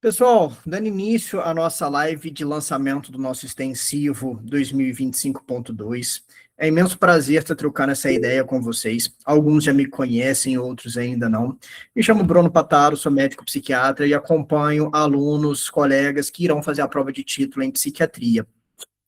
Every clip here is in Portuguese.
Pessoal, dando início à nossa live de lançamento do nosso extensivo 2025.2, é imenso prazer estar trocando essa ideia com vocês. Alguns já me conhecem, outros ainda não. Me chamo Bruno Pataro, sou médico psiquiatra e acompanho alunos, colegas que irão fazer a prova de título em psiquiatria.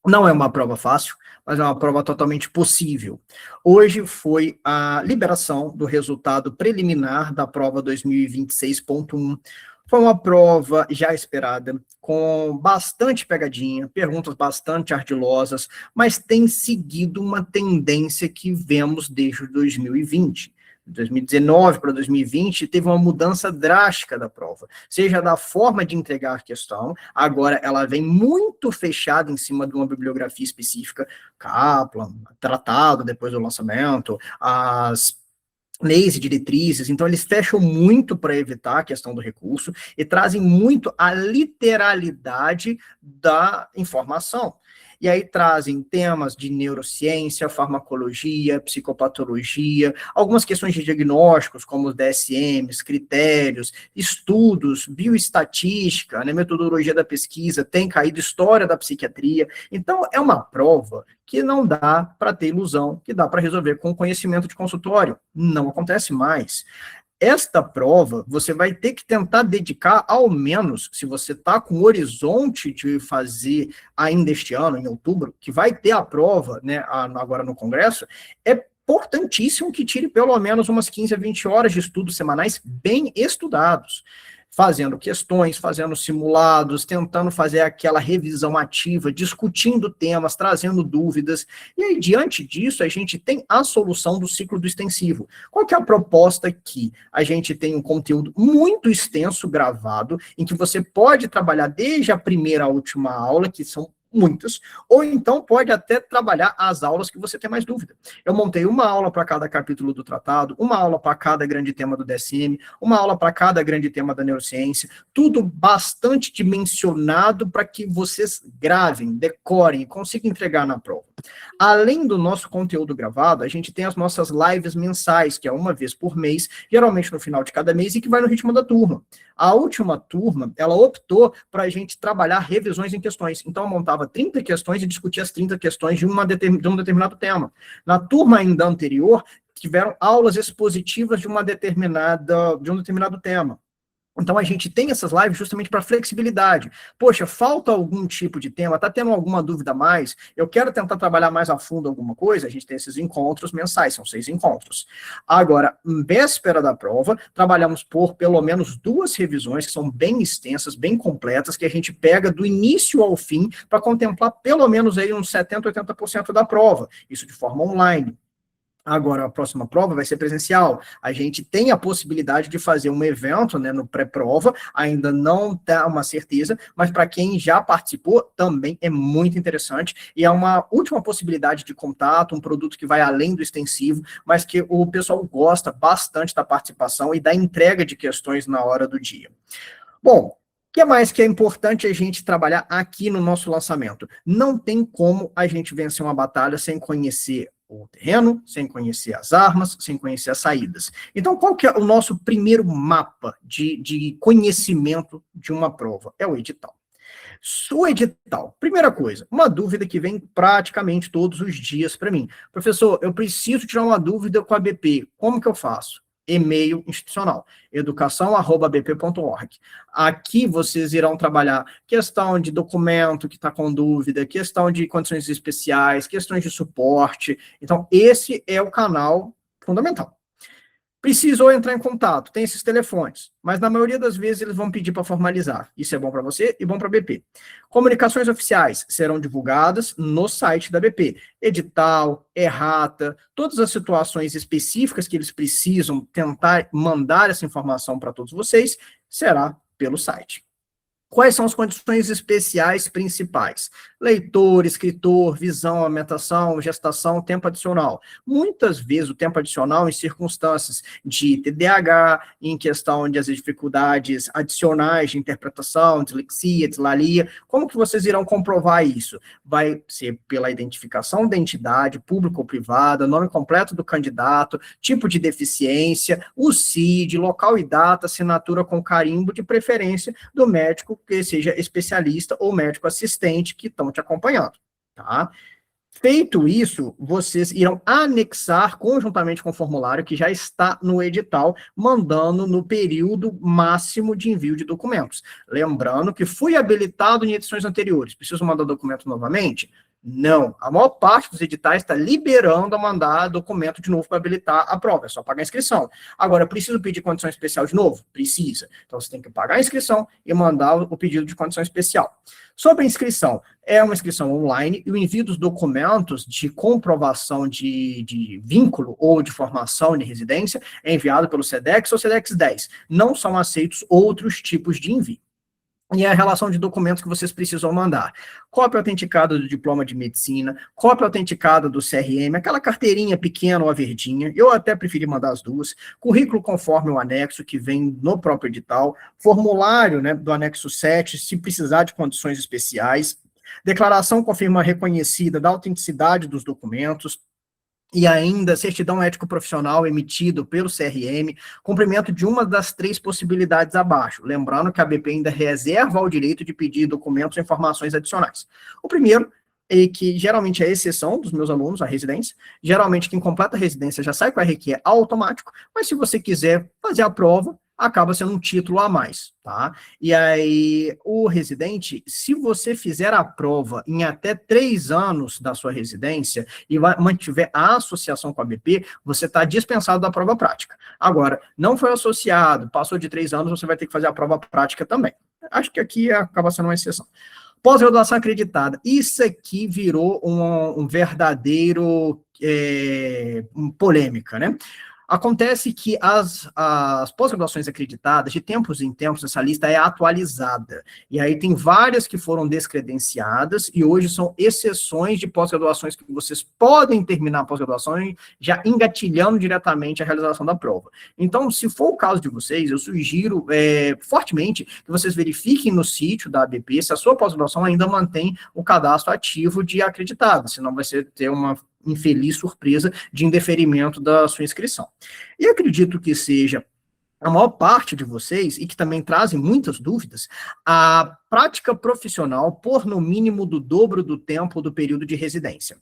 Não é uma prova fácil, mas é uma prova totalmente possível. Hoje foi a liberação do resultado preliminar da prova 2026.1. Foi uma prova já esperada, com bastante pegadinha, perguntas bastante ardilosas, mas tem seguido uma tendência que vemos desde 2020. De 2019 para 2020, teve uma mudança drástica da prova, seja da forma de entregar a questão, agora ela vem muito fechada em cima de uma bibliografia específica, Kaplan, tratado depois do lançamento, as leis e diretrizes, então eles fecham muito para evitar a questão do recurso e trazem muito a literalidade da informação. E aí trazem temas de neurociência, farmacologia, psicopatologia, algumas questões de diagnósticos, como os DSMs, critérios, estudos, bioestatística, né, metodologia da pesquisa, tem caído história da psiquiatria. Então, é uma prova que não dá para ter ilusão, que dá para resolver com conhecimento de consultório. Não acontece mais. Esta prova, você vai ter que tentar dedicar, ao menos, se você está com o horizonte de fazer ainda este ano, em outubro, que vai ter a prova, né, agora no Congresso, é importantíssimo que tire pelo menos umas 15 a 20 horas de estudos semanais bem estudados, fazendo questões, fazendo simulados, tentando fazer aquela revisão ativa, discutindo temas, trazendo dúvidas. E aí, diante disso, a gente tem a solução do ciclo do extensivo. Qual que é a proposta aqui? A gente tem um conteúdo muito extenso gravado, em que você pode trabalhar desde a primeira à última aula, que são muitas, ou então pode até trabalhar as aulas que você tem mais dúvida. Eu montei uma aula para cada capítulo do tratado, uma aula para cada grande tema do DSM, uma aula para cada grande tema da neurociência, tudo bastante dimensionado para que vocês gravem, decorem e consigam entregar na prova. Além do nosso conteúdo gravado, a gente tem as nossas lives mensais, que é uma vez por mês, geralmente no final de cada mês, e que vai no ritmo da turma. A última turma, ela optou para a gente trabalhar revisões em questões. Então, eu montava 30 questões e discutia as 30 questões de um determinado tema. Na turma ainda anterior, tiveram aulas expositivas de um determinado tema. Então, a gente tem essas lives justamente para flexibilidade. Poxa, falta algum tipo de tema, está tendo alguma dúvida a mais, eu quero tentar trabalhar mais a fundo alguma coisa, a gente tem esses encontros mensais, são 6 encontros. Agora, em véspera da prova, trabalhamos por pelo menos 2 revisões, que são bem extensas, bem completas, que a gente pega do início ao fim, para contemplar pelo menos aí uns 70%, 80% da prova, isso de forma online. Agora, a próxima prova vai ser presencial. A gente tem a possibilidade de fazer um evento, né, no pré-prova, ainda não está uma certeza, mas para quem já participou, também é muito interessante, e é uma última possibilidade de contato, um produto que vai além do extensivo, mas que o pessoal gosta bastante da participação e da entrega de questões na hora do dia. Bom, o que mais que é importante a gente trabalhar aqui no nosso lançamento? Não tem como a gente vencer uma batalha sem conhecer o terreno, sem conhecer as armas, sem conhecer as saídas. Então, qual que é o nosso primeiro mapa de conhecimento de uma prova? É o edital. O edital, primeira coisa, uma dúvida que vem praticamente todos os dias para mim. Professor, eu preciso tirar uma dúvida com a BP, como que eu faço? E-mail institucional, educação@bp.org. Aqui vocês irão trabalhar questão de documento que está com dúvida, questão de condições especiais, questões de suporte. Então, esse é o canal fundamental. Precisou entrar em contato, tem esses telefones, mas na maioria das vezes eles vão pedir para formalizar. Isso é bom para você e bom para a BP. Comunicações oficiais serão divulgadas no site da BP. Edital, errata, todas as situações específicas que eles precisam tentar mandar essa informação para todos vocês, será pelo site. Quais são as condições especiais principais? Leitor, escritor, visão, amamentação, gestação, tempo adicional. Muitas vezes o tempo adicional em circunstâncias de TDAH, em questão de as dificuldades adicionais de interpretação, dislexia, dislalia. Como que vocês irão comprovar isso? Vai ser pela identificação da entidade, pública ou privada, nome completo do candidato, tipo de deficiência, o CID, local e data, assinatura com carimbo, de preferência do médico que seja especialista ou médico assistente que estão te acompanhando, tá? Feito isso, vocês irão anexar conjuntamente com o formulário que já está no edital, mandando no período máximo de envio de documentos. Lembrando que fui habilitado em edições anteriores. Preciso mandar documento novamente? Não. A maior parte dos editais está liberando a mandar documento de novo para habilitar a prova. É só pagar a inscrição. Agora, preciso pedir condição especial de novo? Precisa. Então, você tem que pagar a inscrição e mandar o pedido de condição especial. Sobre a inscrição, é uma inscrição online e o envio dos documentos de comprovação de vínculo ou de formação de residência é enviado pelo SEDEX ou SEDEX 10. Não são aceitos outros tipos de envio. E a relação de documentos que vocês precisam mandar. Cópia autenticada do diploma de medicina, cópia autenticada do CRM, aquela carteirinha pequena ou a verdinha, eu até preferi mandar as duas, currículo conforme o anexo que vem no próprio edital, formulário, né, do anexo 7, se precisar de condições especiais, declaração confirma reconhecida da autenticidade dos documentos, e ainda certidão ético-profissional emitido pelo CRM, cumprimento de uma das 3 possibilidades abaixo. Lembrando que a BP ainda reserva o direito de pedir documentos e informações adicionais. O primeiro, que geralmente é a exceção dos meus alunos, a residência. Geralmente quem completa a residência já sai com a RQ automático, mas se você quiser fazer a prova, acaba sendo um título a mais, tá? E aí, o residente, se você fizer a prova em até 3 anos da sua residência e mantiver a associação com a BP, você está dispensado da prova prática. Agora, não foi associado, passou de 3 anos, você vai ter que fazer a prova prática também. Acho que aqui acaba sendo uma exceção. Pós-graduação acreditada. Isso aqui virou um verdadeiro polêmica, né? Acontece que as pós-graduações acreditadas, de tempos em tempos, essa lista é atualizada. E aí tem várias que foram descredenciadas e hoje são exceções de pós-graduações que vocês podem terminar a pós-graduação já engatilhando diretamente a realização da prova. Então, se for o caso de vocês, eu sugiro fortemente que vocês verifiquem no sítio da ABP se a sua pós-graduação ainda mantém o cadastro ativo de acreditada, senão vai ter uma infeliz surpresa de indeferimento da sua inscrição. E acredito que seja a maior parte de vocês, e que também trazem muitas dúvidas, a prática profissional por no mínimo do dobro do tempo do período de residência.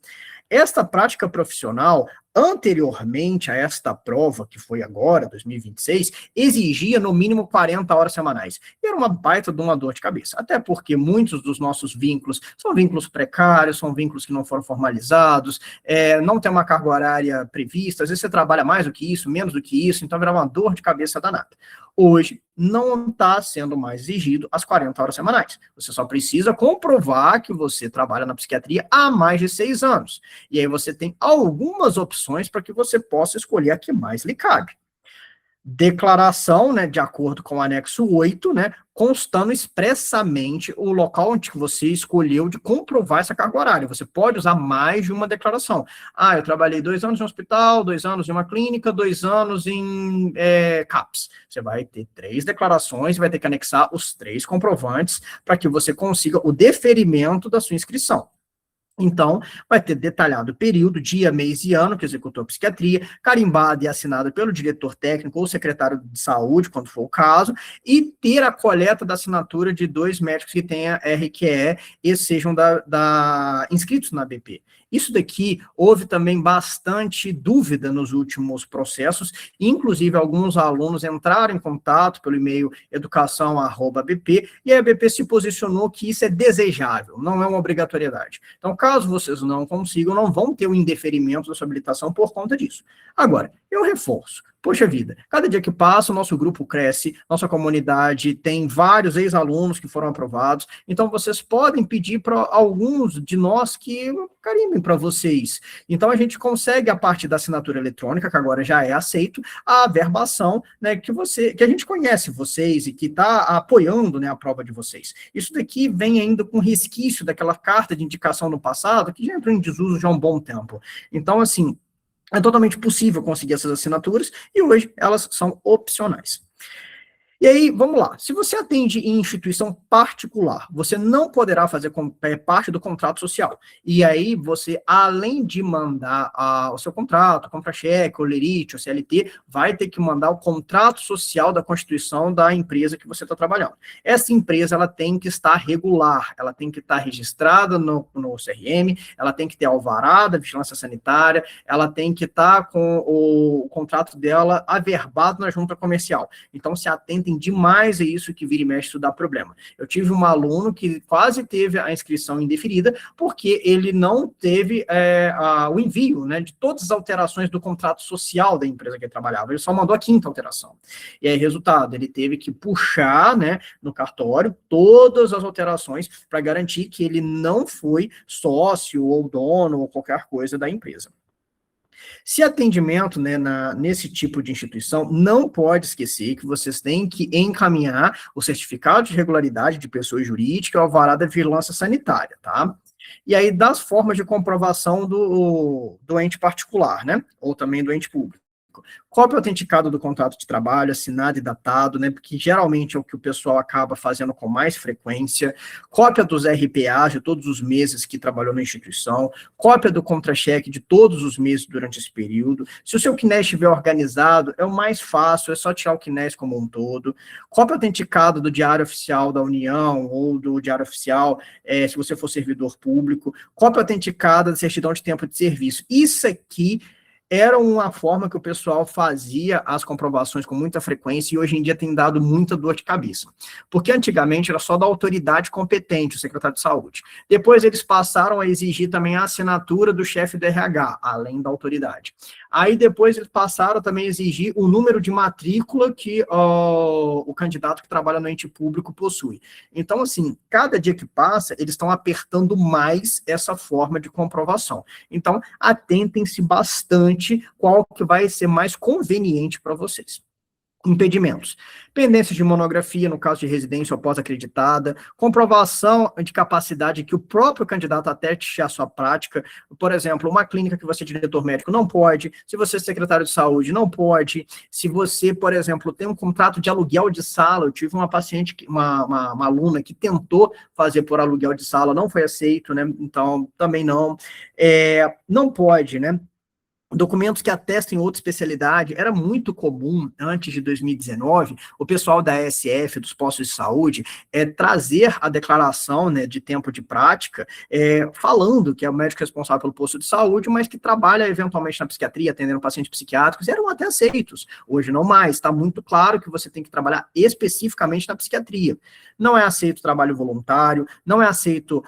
Esta prática profissional, anteriormente a esta prova, que foi agora, 2026, exigia no mínimo 40 horas semanais. E era uma baita de uma dor de cabeça, até porque muitos dos nossos vínculos são vínculos precários, são vínculos que não foram formalizados, não tem uma carga horária prevista, às vezes você trabalha mais do que isso, menos do que isso, então virava uma dor de cabeça danada. Hoje, não está sendo mais exigido as 40 horas semanais. Você só precisa comprovar que você trabalha na psiquiatria há mais de 6 anos. E aí você tem algumas opções para que você possa escolher a que mais lhe cabe. Declaração, né, de acordo com o anexo 8, né, constando expressamente o local onde você escolheu de comprovar essa carga horária. Você pode usar mais de uma declaração. Ah, eu trabalhei 2 anos em um hospital, 2 anos em uma clínica, 2 anos em CAPS. Você vai ter 3 declarações, vai ter que anexar os 3 comprovantes para que você consiga o deferimento da sua inscrição. Então, vai ter detalhado o período, dia, mês e ano que executou a psiquiatria, carimbado e assinado pelo diretor técnico ou secretário de saúde, quando for o caso, e ter a coleta da assinatura de 2 médicos que tenha RQE e sejam inscritos na BP. Isso daqui, houve também bastante dúvida nos últimos processos, inclusive alguns alunos entraram em contato pelo e-mail educação@bp, e a BP se posicionou que isso é desejável, não é uma obrigatoriedade. Então, caso vocês não consigam, não vão ter o indeferimento da sua habilitação por conta disso. Agora, eu reforço, Poxa vida, cada dia que passa, o nosso grupo cresce, nossa comunidade tem vários ex-alunos que foram aprovados, então vocês podem pedir para alguns de nós que carimbem para vocês. Então a gente consegue, a partir da assinatura eletrônica, que agora já é aceito, a verbação, né, que a gente conhece vocês e que está apoiando, né, a prova de vocês. Isso daqui vem ainda com resquício daquela carta de indicação no passado, que já entrou em desuso já há um bom tempo. Então, assim, é totalmente possível conseguir essas assinaturas e hoje elas são opcionais. E aí, vamos lá. Se você atende em instituição particular, você não poderá fazer parte do contrato social. E aí, você, além de mandar o seu contrato, contra-cheque, olerite, ou CLT, vai ter que mandar o contrato social da constituição da empresa que você está trabalhando. Essa empresa, ela tem que estar regular, ela tem que estar registrada no CRM, ela tem que ter alvará da vigilância sanitária, ela tem que estar com o contrato dela averbado na junta comercial. Então, se atentem demais a isso, que vira e mexe, isso dá problema. Eu tive um aluno que quase teve a inscrição indeferida porque ele não teve o envio, né, de todas as alterações do contrato social da empresa que ele trabalhava. Ele só mandou a 5ª alteração. E aí, resultado, ele teve que puxar, né, no cartório todas as alterações para garantir que ele não foi sócio ou dono ou qualquer coisa da empresa. Se atendimento, né, nesse tipo de instituição, não pode esquecer que vocês têm que encaminhar o certificado de regularidade de pessoa jurídica e o alvará da vigilância sanitária, tá? E aí, das formas de comprovação do ente particular, né, ou também do ente público. Cópia autenticada do contrato de trabalho, assinado e datado, né, porque geralmente é o que o pessoal acaba fazendo com mais frequência, cópia dos RPAs de todos os meses que trabalhou na instituição, cópia do contra-cheque de todos os meses durante esse período. Se o seu CNES estiver organizado, é o mais fácil, é só tirar o CNES como um todo. Cópia autenticada do Diário Oficial da União ou do Diário Oficial, se você for servidor público. Cópia autenticada da certidão de tempo de serviço. Isso aqui era uma forma que o pessoal fazia as comprovações com muita frequência e hoje em dia tem dado muita dor de cabeça. Porque antigamente era só da autoridade competente, o secretário de saúde. Depois eles passaram a exigir também a assinatura do chefe do RH, além da autoridade. Aí depois eles passaram também a exigir o número de matrícula que o candidato que trabalha no ente público possui. Então, assim, cada dia que passa, eles estão apertando mais essa forma de comprovação. Então, atentem-se bastante qual que vai ser mais conveniente para vocês. Impedimentos. Pendências de monografia, no caso de residência ou pós-acreditada, comprovação de capacidade que o próprio candidato ateste a sua prática, por exemplo, uma clínica que você é diretor médico não pode, se você é secretário de saúde não pode, se você, por exemplo, tem um contrato de aluguel de sala, eu tive uma paciente, uma aluna que tentou fazer por aluguel de sala, não foi aceito, né, então também não, não pode, né, documentos que atestem outra especialidade. Era muito comum, antes de 2019, o pessoal da ASF, dos postos de saúde, trazer a declaração, né, de tempo de prática, falando que é o médico responsável pelo posto de saúde, mas que trabalha eventualmente na psiquiatria, atendendo pacientes psiquiátricos, eram até aceitos. Hoje não mais, está muito claro que você tem que trabalhar especificamente na psiquiatria. Não é aceito trabalho voluntário, não é aceito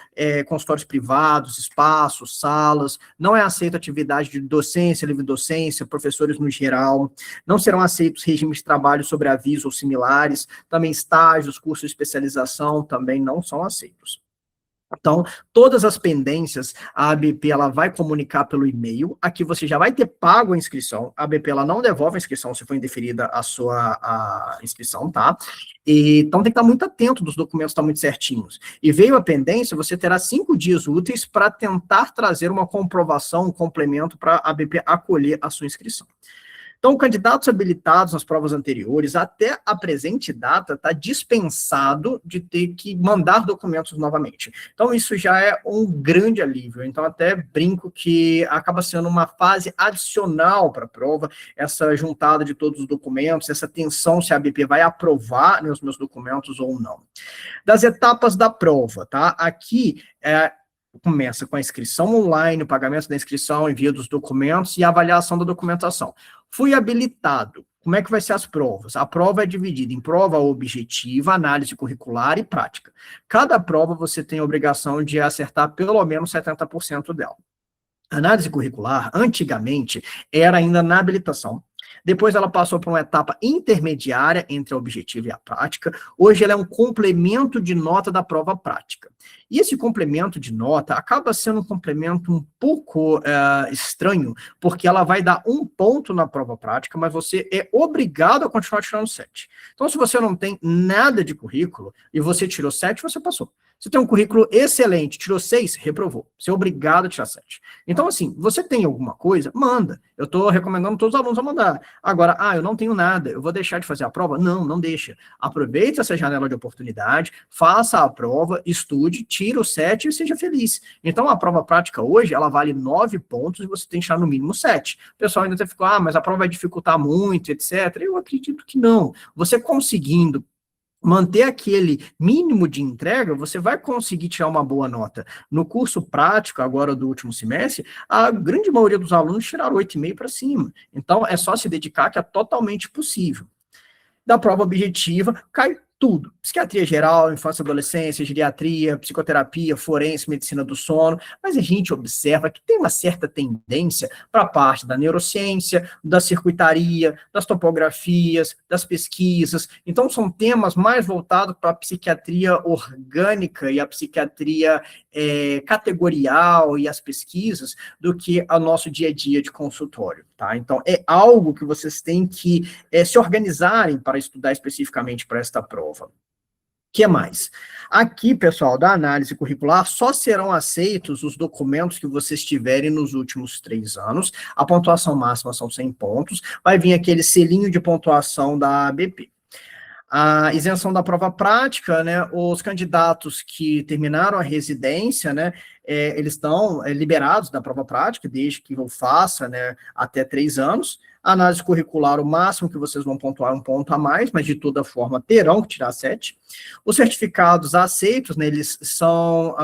consultórios privados, espaços, salas, não é aceito atividade de docência, livre docência, professores no geral, não serão aceitos regimes de trabalho sobre aviso ou similares, também estágios, cursos de especialização também não são aceitos. Então, todas as pendências, a ABP ela vai comunicar pelo e-mail, aqui você já vai ter pago a inscrição, a ABP ela não devolve a inscrição se for indeferida a inscrição, tá? Então tem que estar muito atento dos documentos, estar muito certinhos. E veio a pendência, você terá 5 dias úteis para tentar trazer uma comprovação, um complemento para a ABP acolher a sua inscrição. Então, candidatos habilitados nas provas anteriores, até a presente data, está dispensado de ter que mandar documentos novamente. Então, isso já é um grande alívio. Então, até brinco que acaba sendo uma fase adicional para a prova, essa juntada de todos os documentos, essa tensão se a ABP vai aprovar, né, os meus documentos ou não. Das etapas da prova, tá? Aqui, começa com a inscrição online, o pagamento da inscrição, envio dos documentos e a avaliação da documentação. Fui habilitado. Como é que vai ser as provas? A prova é dividida em prova objetiva, análise curricular e prática. Cada prova você tem a obrigação de acertar pelo menos 70% dela. A análise curricular, antigamente, era ainda na habilitação. Depois ela passou por uma etapa intermediária entre a objetiva e a prática. Hoje ela é um complemento de nota da prova prática. E esse complemento de nota acaba sendo um complemento um pouco estranho, porque ela vai dar 1 ponto na prova prática, mas você é obrigado a continuar tirando 7. Então, se você não tem nada de currículo e você tirou 7, você passou. Você tem um currículo excelente, tirou 6, reprovou. Você é obrigado a tirar 7. Então, assim, você tem alguma coisa? Manda. Eu estou recomendando todos os alunos a mandar. Agora, eu não tenho nada, eu vou deixar de fazer a prova? Não, não deixa. Aproveite essa janela de oportunidade, faça a prova, estude, tira o 7 e seja feliz. Então, a prova prática hoje, ela vale 9 pontos e você tem que tirar no mínimo 7. O pessoal ainda ficou, mas a prova vai dificultar muito, etc. Eu acredito que não. Você conseguindo manter aquele mínimo de entrega, você vai conseguir tirar uma boa nota. No curso prático, agora do último semestre, a grande maioria dos alunos tiraram 8,5 para cima. Então, é só se dedicar que é totalmente possível. Da prova objetiva, cai tudo. Psiquiatria geral, infância e adolescência, geriatria, psicoterapia, forense, medicina do sono, mas a gente observa que tem uma certa tendência para a parte da neurociência, da circuitaria, das topografias, das pesquisas. Então, são temas mais voltados para a psiquiatria orgânica e a psiquiatria categorial e as pesquisas do que o nosso dia a dia de consultório, tá? Então, é algo que vocês têm que se organizarem para estudar especificamente para esta prova. O que mais? Aqui, pessoal, da análise curricular, só serão aceitos os documentos que vocês tiverem nos últimos 3 anos. A pontuação máxima são 100 pontos. Vai vir aquele selinho de pontuação da ABP. A isenção da prova prática, né, os candidatos que terminaram a residência, né, eles estão liberados da prova prática, desde que eu faça, né, até 3 anos. A análise curricular, o máximo que vocês vão pontuar 1 ponto a mais, mas de toda forma terão que tirar 7. Os certificados aceitos, né, eles são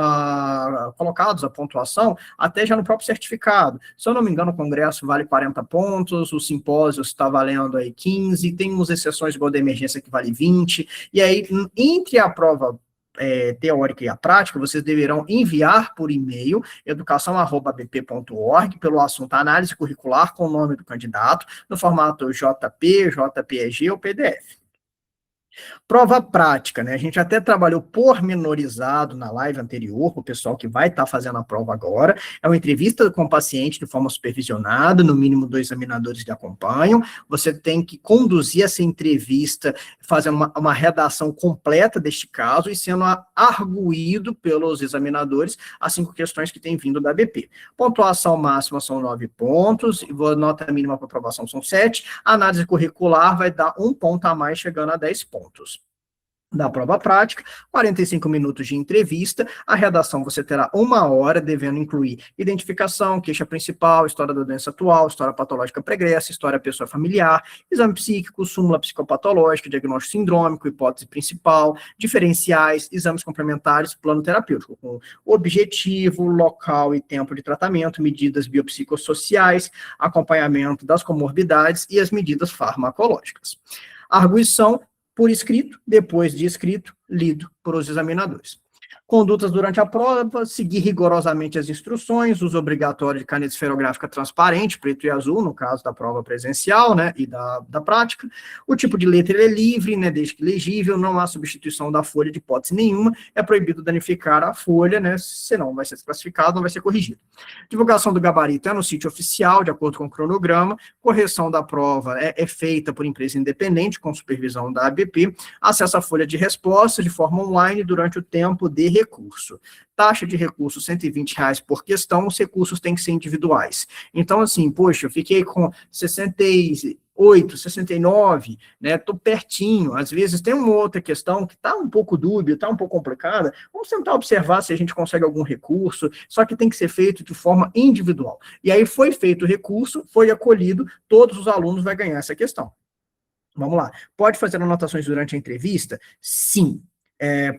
colocados a pontuação até já no próprio certificado. Se eu não me engano, o congresso vale 40 pontos, o simpósio está valendo aí 15, tem umas exceções igual da emergência que vale 20, e aí, entre a prova teórica e a prática, vocês deverão enviar por e-mail educação@bp.org pelo assunto análise curricular com o nome do candidato, no formato JP, JPEG ou PDF. Prova prática, né? A gente até trabalhou pormenorizado na live anterior, para o pessoal que vai estar fazendo a prova agora. É uma entrevista com o paciente de forma supervisionada, no mínimo 2 examinadores lhe acompanham. Você tem que conduzir essa entrevista, fazendo uma redação completa deste caso e sendo arguído pelos examinadores as 5 questões que têm vindo da BP. Pontuação máxima são 9 pontos, nota mínima para aprovação são 7. A análise curricular vai dar 1 ponto a mais, chegando a 10 pontos. Da prova prática, 45 minutos de entrevista, a redação você terá 1 hora, devendo incluir identificação, queixa principal, história da doença atual, história patológica pregressa, história pessoa familiar, exame psíquico, súmula psicopatológica, diagnóstico sindrômico, hipótese principal, diferenciais, exames complementares, plano terapêutico, com objetivo, local e tempo de tratamento, medidas biopsicossociais, acompanhamento das comorbidades e as medidas farmacológicas. Arguição por escrito, depois de escrito, lido por os examinadores. Condutas durante a prova, seguir rigorosamente as instruções, uso obrigatório de caneta esferográfica transparente, preto e azul, no caso da prova presencial, né, e da prática. O tipo de letra é livre, né, desde que legível, não há substituição da folha de hipótese nenhuma, é proibido danificar a folha, né, senão vai ser desclassificado, não vai ser corrigido. Divulgação do gabarito é no sítio oficial, de acordo com o cronograma, correção da prova é feita por empresa independente, com supervisão da ABP, acesso à folha de resposta de forma online durante o tempo de recurso. Taxa de recurso, R$ 120 por questão, os recursos têm que ser individuais. Então, assim, poxa, eu fiquei com 68, 69, né, tô pertinho, às vezes tem uma outra questão que tá um pouco dúbia, tá um pouco complicada, vamos tentar observar se a gente consegue algum recurso, só que tem que ser feito de forma individual. E aí foi feito o recurso, foi acolhido, todos os alunos vão ganhar essa questão. Vamos lá. Pode fazer anotações durante a entrevista? Sim.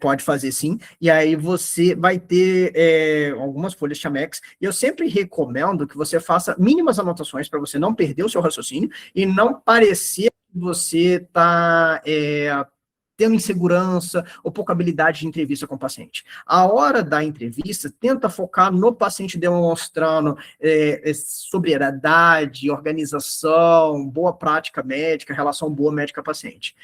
Pode fazer sim, e aí você vai ter algumas folhas Chamex, e eu sempre recomendo que você faça mínimas anotações para você não perder o seu raciocínio e não parecer que você está tendo insegurança ou pouca habilidade de entrevista com o paciente. A hora da entrevista, tenta focar no paciente demonstrando sobriedade, organização, boa prática médica, relação boa médica-paciente.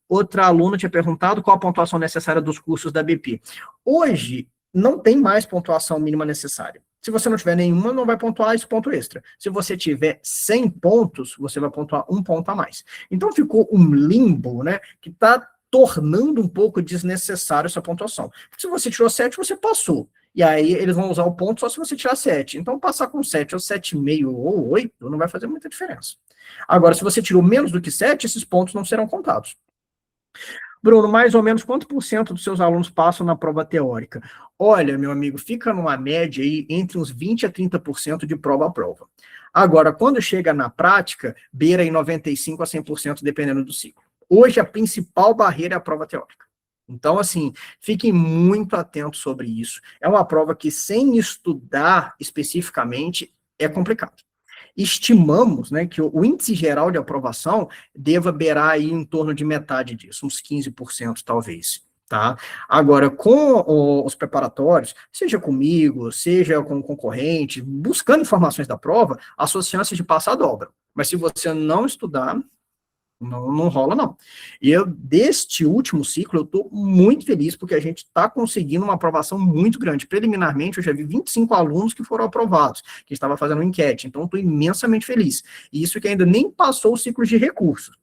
Outra aluna tinha perguntado qual a pontuação necessária dos cursos da BP. Hoje, não tem mais pontuação mínima necessária. Se você não tiver nenhuma, não vai pontuar esse ponto extra. Se você tiver 100 pontos, você vai pontuar um ponto a mais. Então, ficou um limbo, né, que está tornando um pouco desnecessário essa pontuação. Porque se você tirou 7, você passou. E aí, eles vão usar o ponto só se você tirar 7. Então, passar com 7 ou 7,5 ou 8 não vai fazer muita diferença. Agora, se você tirou menos do que 7, esses pontos não serão contados. Bruno, mais ou menos quanto por cento dos seus alunos passam na prova teórica? Olha, meu amigo, fica numa média aí entre uns 20% a 30% de prova a prova. Agora, quando chega na prática, beira em 95% a 100%, dependendo do ciclo. Hoje, a principal barreira é a prova teórica. Então, assim, fiquem muito atentos sobre isso. É uma prova que, sem estudar especificamente, é complicado. Estimamos, né, que o índice geral de aprovação deva beirar aí em torno de metade disso, uns 15% talvez, tá? Agora, com os preparatórios, seja comigo, seja com o concorrente, buscando informações da prova, as suas chances de passar dobram. Mas se você não estudar, não rola, não. E deste último ciclo, eu estou muito feliz, porque a gente está conseguindo uma aprovação muito grande. Preliminarmente, eu já vi 25 alunos que foram aprovados, que estava fazendo uma enquete, então estou imensamente feliz. E isso que ainda nem passou o ciclo de recursos.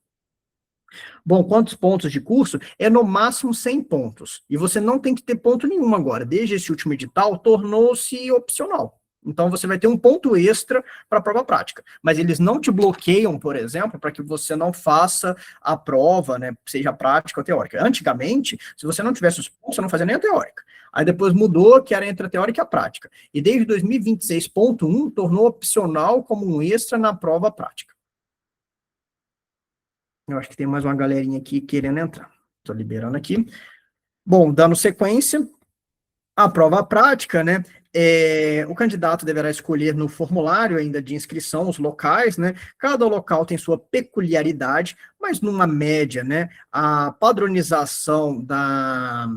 Bom, quantos pontos de curso? É no máximo 100 pontos. E você não tem que ter ponto nenhum agora. Desde esse último edital, tornou-se opcional. Então, você vai ter um ponto extra para a prova prática. Mas eles não te bloqueiam, por exemplo, para que você não faça a prova, né, seja prática ou teórica. Antigamente, se você não tivesse os pontos, você não fazia nem a teórica. Aí depois mudou, que era entre a teórica e a prática. E desde 2026.1, tornou opcional como um extra na prova prática. Eu acho que tem mais uma galerinha aqui querendo entrar. Estou liberando aqui. Bom, dando sequência, a prova prática, né? O candidato deverá escolher no formulário ainda de inscrição os locais, né? Cada local tem sua peculiaridade, mas numa média, né? A padronização da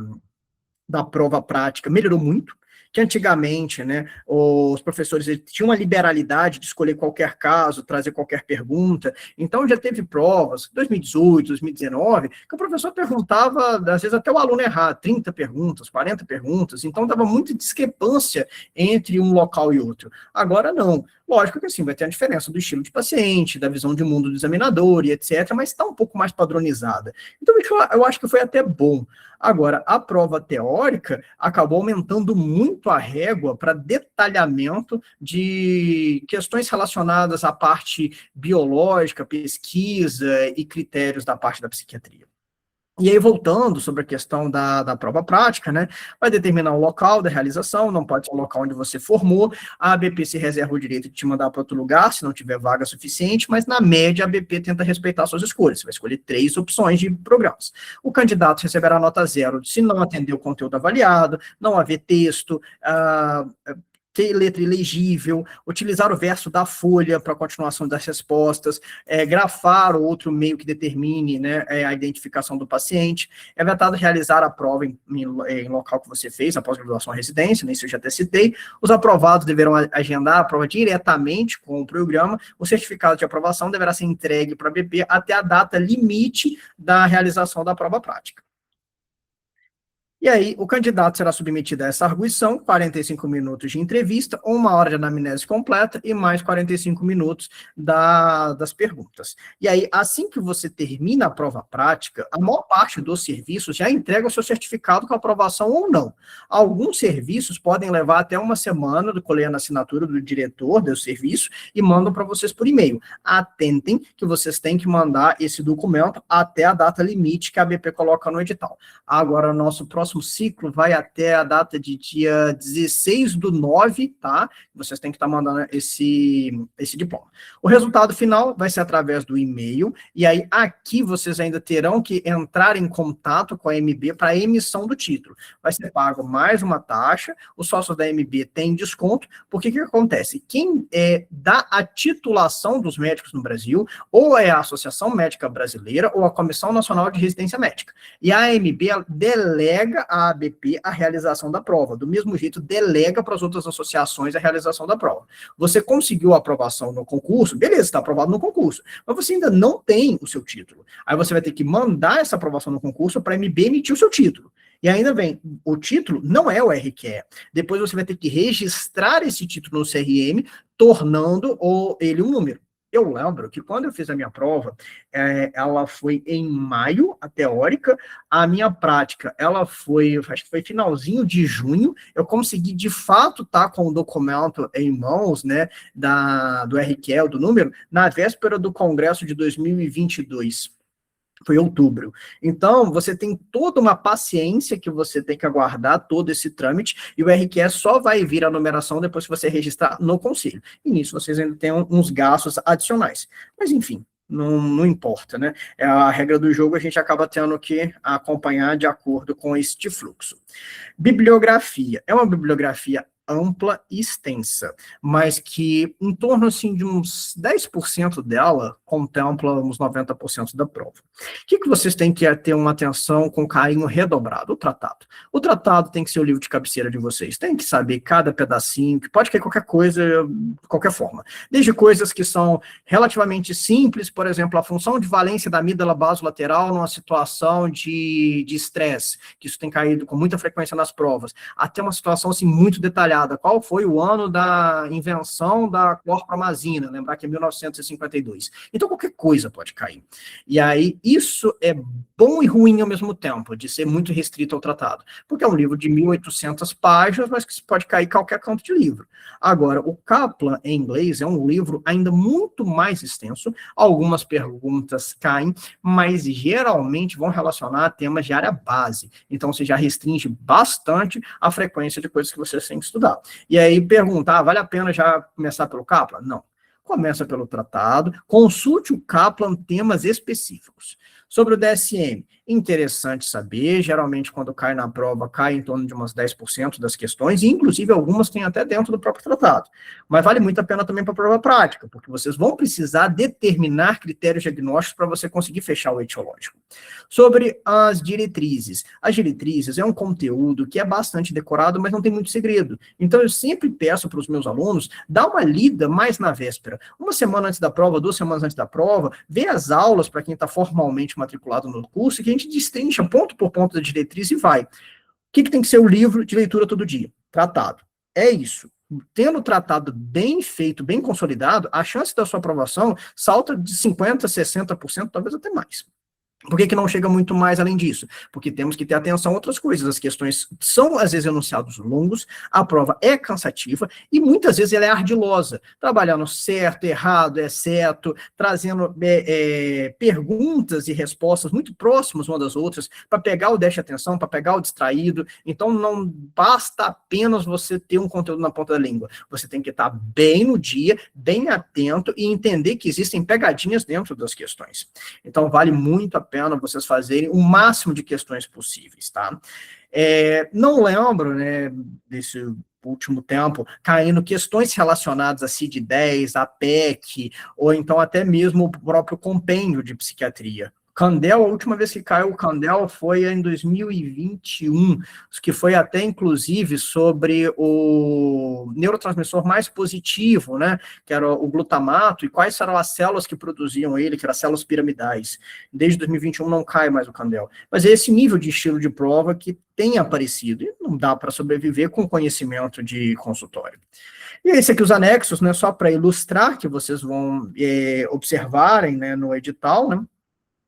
prova prática melhorou muito, que antigamente, né, os professores tinham uma liberalidade de escolher qualquer caso, trazer qualquer pergunta. Então, já teve provas, 2018, 2019, que o professor perguntava, às vezes até o aluno errar, 30 perguntas, 40 perguntas, então dava muita discrepância entre um local e outro. Agora, não. Lógico que assim, vai ter a diferença do estilo de paciente, da visão de mundo do examinador e etc., mas está um pouco mais padronizada. Então, eu acho que foi até bom. Agora, a prova teórica acabou aumentando muito a régua para detalhamento de questões relacionadas à parte biológica, pesquisa e critérios da parte da psiquiatria. E aí, voltando sobre a questão da prova prática, né, vai determinar o local da realização, não pode ser o local onde você formou, a ABP se reserva o direito de te mandar para outro lugar, se não tiver vaga suficiente, mas na média a ABP tenta respeitar suas escolhas, você vai escolher 3 opções de programas. O candidato receberá nota 0 se não atender o conteúdo avaliado, não haver texto, ter letra ilegível, utilizar o verso da folha para a continuação das respostas, grafar ou outro meio que determine, né, a identificação do paciente. É vetado realizar a prova em local que você fez, após graduação à residência, né, isso eu já até citei. Os aprovados deverão agendar a prova diretamente com o programa. O certificado de aprovação deverá ser entregue para a BP até a data limite da realização da prova prática. E aí, o candidato será submetido a essa arguição, 45 minutos de entrevista, 1 hora de anamnese completa e mais 45 minutos das perguntas. E aí, assim que você termina a prova prática, a maior parte dos serviços já entrega o seu certificado com aprovação ou não. Alguns serviços podem levar até 1 semana, colhendo a assinatura do diretor do serviço e mandam para vocês por e-mail. Atentem que vocês têm que mandar esse documento até a data limite que a BP coloca no edital. Agora, nosso próximo próximo ciclo vai até a data de dia 16/9, tá? Vocês têm que estar mandando esse diploma. O resultado final vai ser através do e-mail, e aí aqui vocês ainda terão que entrar em contato com a MB para a emissão do título. Vai ser pago mais uma taxa, os sócios da MB têm desconto, porque o que acontece? Quem dá a titulação dos médicos no Brasil, ou é a Associação Médica Brasileira, ou a Comissão Nacional de Residência Médica. E a AMB delega à ABP a realização da prova, do mesmo jeito delega para as outras associações a realização da prova. Você conseguiu a aprovação no concurso, beleza, está aprovado no concurso, mas você ainda não tem o seu título. Aí você vai ter que mandar essa aprovação no concurso para a MB emitir o seu título. E ainda vem, o título não é o RQE. Depois você vai ter que registrar esse título no CRM, tornando ele um número. Eu lembro que quando eu fiz a minha prova, ela foi em maio, a teórica, a minha prática, ela foi, acho que foi finalzinho de junho, eu consegui de fato estar com o documento em mãos, né, do RQE, do número, na véspera do congresso de 2022. Foi em outubro. Então, você tem toda uma paciência que você tem que aguardar todo esse trâmite, e o RQE só vai vir a numeração depois que você registrar no conselho. E nisso vocês ainda têm uns gastos adicionais. Mas, enfim, não importa, né? É a regra do jogo, a gente acaba tendo que acompanhar de acordo com este fluxo. Bibliografia. É uma bibliografia ampla e extensa, mas que em torno assim, de uns 10% dela contempla uns 90% da prova. O que vocês têm que ter uma atenção com carinho redobrado? O tratado. O tratado tem que ser o livro de cabeceira de vocês, tem que saber cada pedacinho, que pode cair qualquer coisa, de qualquer forma. Desde coisas que são relativamente simples, por exemplo, a função de valência da amígdala basolateral numa situação de estresse, que isso tem caído com muita frequência nas provas, até uma situação assim muito detalhada. Qual foi o ano da invenção da clorpromazina? Lembrar que é 1952. Então, qualquer coisa pode cair. E aí, isso é bom e ruim ao mesmo tempo, de ser muito restrito ao tratado. Porque é um livro de 1.800 páginas, mas que pode cair em qualquer canto de livro. Agora, o Kaplan, em inglês, é um livro ainda muito mais extenso. Algumas perguntas caem, mas geralmente vão relacionar a temas de área base. Então, você já restringe bastante a frequência de coisas que você tem que estudar. E aí perguntar, vale a pena já começar pelo Kaplan? Não. Começa pelo tratado, consulte o Kaplan temas específicos. Sobre o DSM, interessante saber, geralmente quando cai na prova, cai em torno de umas 10% das questões, e inclusive algumas tem até dentro do próprio tratado. Mas vale muito a pena também para a prova prática, porque vocês vão precisar determinar critérios diagnósticos para você conseguir fechar o etiológico. Sobre as diretrizes é um conteúdo que é bastante decorado, mas não tem muito segredo. Então eu sempre peço para os meus alunos, dar uma lida mais na véspera. Uma semana antes da prova, 2 semanas antes da prova, ver as aulas para quem está formalmente matriculado no curso, que a gente destrincha ponto por ponto da diretriz e vai. O que tem que ser o livro de leitura todo dia? Tratado. É isso. Tendo o tratado bem feito, bem consolidado, a chance da sua aprovação salta de 50%, 60%, talvez até mais. Por que não chega muito mais além disso? Porque temos que ter atenção a outras coisas. As questões são, às vezes, enunciados longos, a prova é cansativa e, muitas vezes, ela é ardilosa. Trabalhando certo, errado, exceto, trazendo perguntas e respostas muito próximas uma das outras, para pegar o déficit de atenção, para pegar o distraído. Então, não basta apenas você ter um conteúdo na ponta da língua. Você tem que estar bem no dia, bem atento e entender que existem pegadinhas dentro das questões. Então, vale muito a pena vocês fazerem o máximo de questões possíveis, tá? Não lembro, né, desse último tempo, caindo questões relacionadas a CID-10, a PEC, ou então até mesmo o próprio compêndio de psiquiatria. Candel, a última vez que caiu o Candel foi em 2021, que foi até, inclusive, sobre o neurotransmissor mais positivo, né, que era o glutamato, e quais eram as células que produziam ele, que eram as células piramidais. Desde 2021 não cai mais o Candel. Mas é esse nível de estilo de prova que tem aparecido, e não dá para sobreviver com conhecimento de consultório. E esse aqui, os anexos, né, só para ilustrar, que vocês vão observarem, né, no edital, né,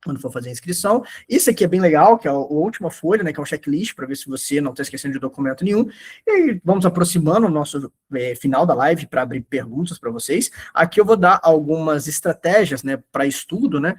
quando for fazer a inscrição. Isso aqui é bem legal, que é a última folha, né, que é um checklist, para ver se você não está esquecendo de documento nenhum. E aí, vamos aproximando o nosso final da live para abrir perguntas para vocês. Aqui eu vou dar algumas estratégias, né, para estudo, né.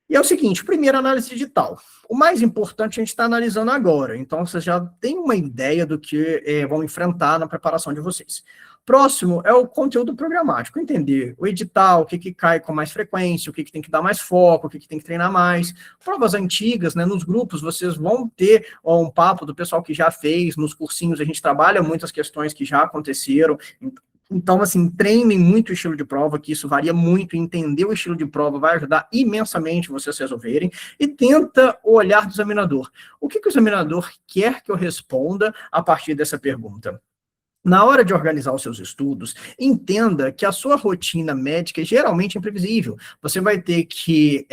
E é o seguinte, primeiro, análise digital. O mais importante a gente está analisando agora, então vocês já têm uma ideia do que vão enfrentar na preparação de vocês. Próximo é o conteúdo programático, entender o edital, o que cai com mais frequência, o que tem que dar mais foco, o que tem que treinar mais. Provas antigas, né, nos grupos vocês vão ter um papo do pessoal que já fez, nos cursinhos a gente trabalha muitas questões que já aconteceram. Então, assim, treinem muito o estilo de prova, que isso varia muito, entender o estilo de prova vai ajudar imensamente vocês a resolverem, e tenta o olhar do examinador. O que o examinador quer que eu responda a partir dessa pergunta? Na hora de organizar os seus estudos, entenda que a sua rotina médica geralmente é imprevisível. Você vai ter que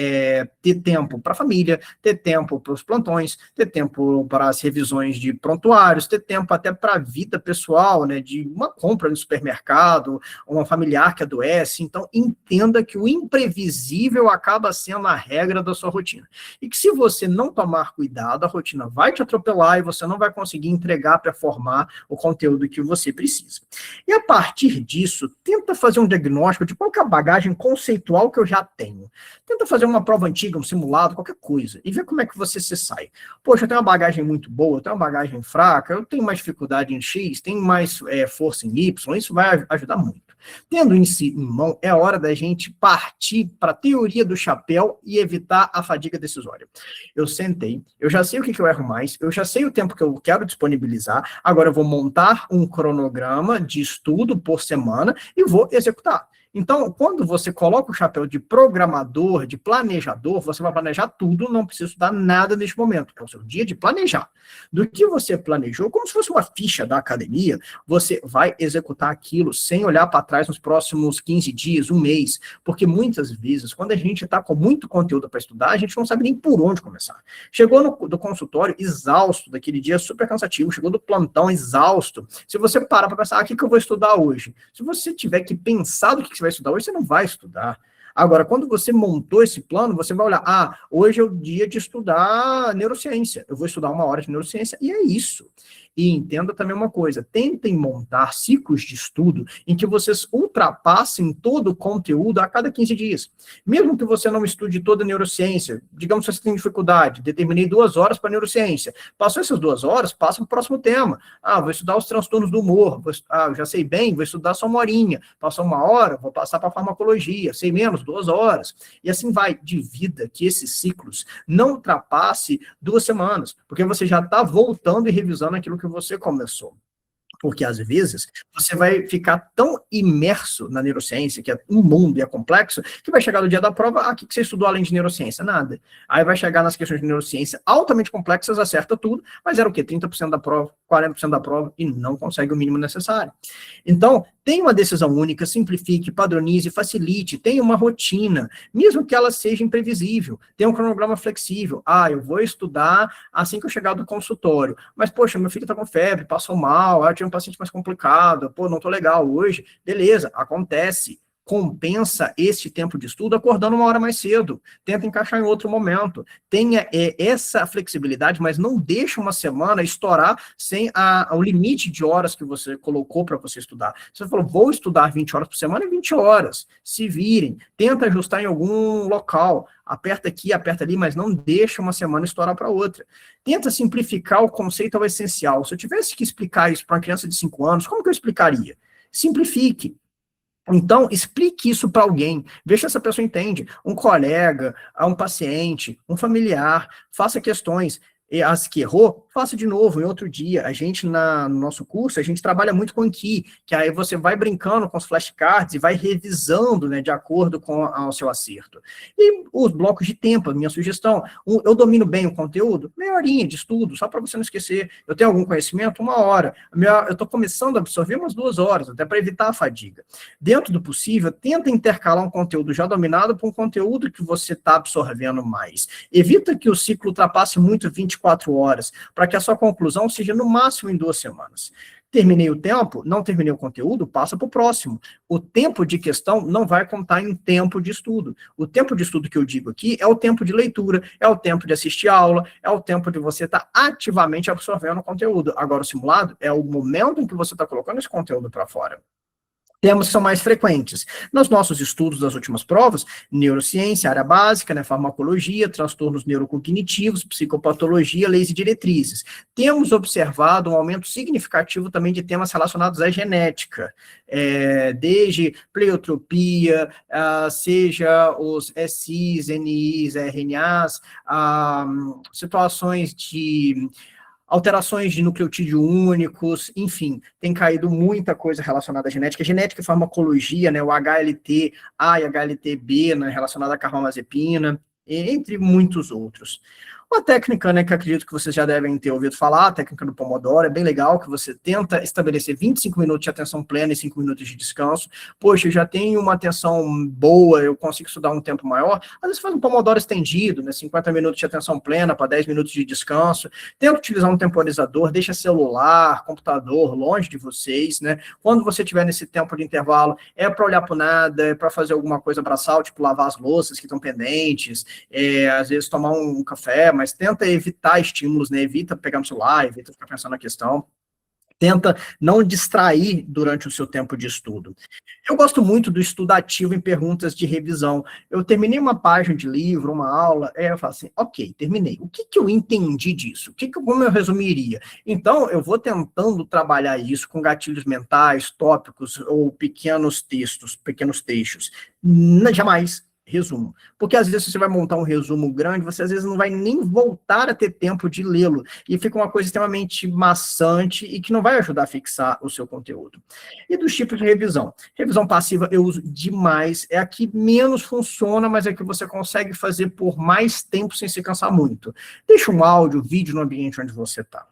ter tempo para a família, ter tempo para os plantões, ter tempo para as revisões de prontuários, ter tempo até para a vida pessoal, né, de uma compra no supermercado, uma familiar que adoece. Então, entenda que o imprevisível acaba sendo a regra da sua rotina. E que se você não tomar cuidado, a rotina vai te atropelar e você não vai conseguir entregar, performar o conteúdo que você precisa. E a partir disso, tenta fazer um diagnóstico de qual que é a bagagem conceitual que eu já tenho. Tenta fazer uma prova antiga, um simulado, qualquer coisa, e ver como é que você se sai. Poxa, eu tenho uma bagagem muito boa, eu tenho uma bagagem fraca, eu tenho mais dificuldade em X, tenho mais força em Y, isso vai ajudar muito. Tendo isso em mão, é hora da gente partir para a teoria do chapéu e evitar a fadiga decisória. Eu sentei, eu já sei o que eu erro mais, eu já sei o tempo que eu quero disponibilizar, agora eu vou montar um cronograma de estudo por semana e vou executar. Então, quando você coloca o chapéu de programador, de planejador, você vai planejar tudo, não precisa estudar nada neste momento, é o seu dia de planejar. Do que você planejou, como se fosse uma ficha da academia, você vai executar aquilo sem olhar para trás nos próximos 15 dias, um mês, porque muitas vezes, quando a gente está com muito conteúdo para estudar, a gente não sabe nem por onde começar. Chegou do consultório exausto, daquele dia super cansativo, chegou do plantão exausto, se você parar para pensar, o que eu vou estudar hoje? Se você tiver que pensar do que você vai estudar hoje, você não vai estudar. Agora, quando você montou esse plano, você vai olhar, hoje é o dia de estudar neurociência, eu vou estudar 1 hora de neurociência, e é isso. E entenda também uma coisa, tentem montar ciclos de estudo em que vocês ultrapassem todo o conteúdo a cada 15 dias. Mesmo que você não estude toda a neurociência, digamos que você tem dificuldade, determinei 2 horas para neurociência, passou essas 2 horas, passa para o próximo tema. Vou estudar os transtornos do humor, eu já sei bem, vou estudar só 1 horinha, passou 1 hora, vou passar para farmacologia, sei menos, 2 horas. E assim vai, divida que esses ciclos não ultrapasse 2 semanas, porque você já está voltando e revisando aquilo que você começou. Porque, às vezes, você vai ficar tão imerso na neurociência, que é um mundo e é complexo, que vai chegar no dia da prova, o que você estudou além de neurociência? Nada. Aí vai chegar nas questões de neurociência altamente complexas, acerta tudo, mas era o quê? 30% da prova, 40% da prova, e não consegue o mínimo necessário. Então, tenha uma decisão única, simplifique, padronize, facilite, tenha uma rotina, mesmo que ela seja imprevisível, tenha um cronograma flexível. Eu vou estudar assim que eu chegar do consultório, mas, poxa, meu filho está com febre, passou mal, eu tinha um paciente mais complicado, não tô legal hoje, beleza, acontece. Compensa esse tempo de estudo acordando 1 hora mais cedo, tenta encaixar em outro momento, tenha essa flexibilidade, mas não deixe uma semana estourar sem o limite de horas que você colocou para você estudar. Você falou, vou estudar 20 horas por semana, é 20 horas, se virem, tenta ajustar em algum local, aperta aqui, aperta ali, mas não deixa uma semana estourar para outra. Tenta simplificar o conceito ao essencial. Se eu tivesse que explicar isso para uma criança de 5 anos, como que eu explicaria? Simplifique. Então, explique isso para alguém, veja se essa pessoa entende. Um colega, um paciente, um familiar, faça questões. E as que errou, faça de novo, em outro dia. A gente, no nosso curso, a gente trabalha muito com Anki, que aí você vai brincando com os flashcards e vai revisando, né, de acordo com o seu acerto. E os blocos de tempo, a minha sugestão, eu domino bem o conteúdo, 30 de estudo, só para você não esquecer. Eu tenho algum conhecimento, 1 hora. Eu estou começando a absorver umas 2 horas, até para evitar a fadiga. Dentro do possível, tenta intercalar um conteúdo já dominado com um conteúdo que você está absorvendo mais. Evita que o ciclo ultrapasse muito 24 horas, para que a sua conclusão seja no máximo em 2 semanas. Terminei o tempo, não terminei o conteúdo, passa para o próximo. O tempo de questão não vai contar em tempo de estudo. O tempo de estudo que eu digo aqui é o tempo de leitura, é o tempo de assistir aula, é o tempo de você estar ativamente absorvendo o conteúdo. Agora, o simulado é o momento em que você está colocando esse conteúdo para fora. Temas que são mais frequentes. Nos nossos estudos das últimas provas, neurociência, área básica, né, farmacologia, transtornos neurocognitivos, psicopatologia, leis e diretrizes. Temos observado um aumento significativo também de temas relacionados à genética, desde pleiotropia, seja os SIs, NIs, RNAs, situações de alterações de nucleotídeo únicos, enfim, tem caído muita coisa relacionada à genética. Genética e farmacologia, né, o HLT-A e HLT-B, né, relacionada à carbamazepina, entre muitos outros. Uma técnica, né, que acredito que vocês já devem ter ouvido falar, a técnica do Pomodoro, é bem legal, que você tenta estabelecer 25 minutos de atenção plena e 5 minutos de descanso. Poxa, eu já tenho uma atenção boa, eu consigo estudar um tempo maior. Às vezes faz um Pomodoro estendido, né, 50 minutos de atenção plena para 10 minutos de descanso. Tenta utilizar um temporizador, deixa celular, computador longe de vocês, né. Quando você tiver nesse tempo de intervalo, é para olhar para nada, é para fazer alguma coisa braçal, tipo lavar as louças que estão pendentes, às vezes tomar um café, mas tenta evitar estímulos, né? Evita pegar no celular, evita ficar pensando na questão. Tenta não distrair durante o seu tempo de estudo. Eu gosto muito do estudo ativo em perguntas de revisão. Eu terminei uma página de livro, uma aula, eu falo assim, ok, terminei. O que eu entendi disso? Como eu resumiria? Então, eu vou tentando trabalhar isso com gatilhos mentais, tópicos ou pequenos textos, pequenos textos. Jamais resumo. Porque às vezes você vai montar um resumo grande, você às vezes não vai nem voltar a ter tempo de lê-lo, e fica uma coisa extremamente maçante e que não vai ajudar a fixar o seu conteúdo. E dos tipos de revisão. Revisão passiva eu uso demais, é a que menos funciona, mas é que você consegue fazer por mais tempo sem se cansar muito. Deixa um áudio, vídeo no ambiente onde você está.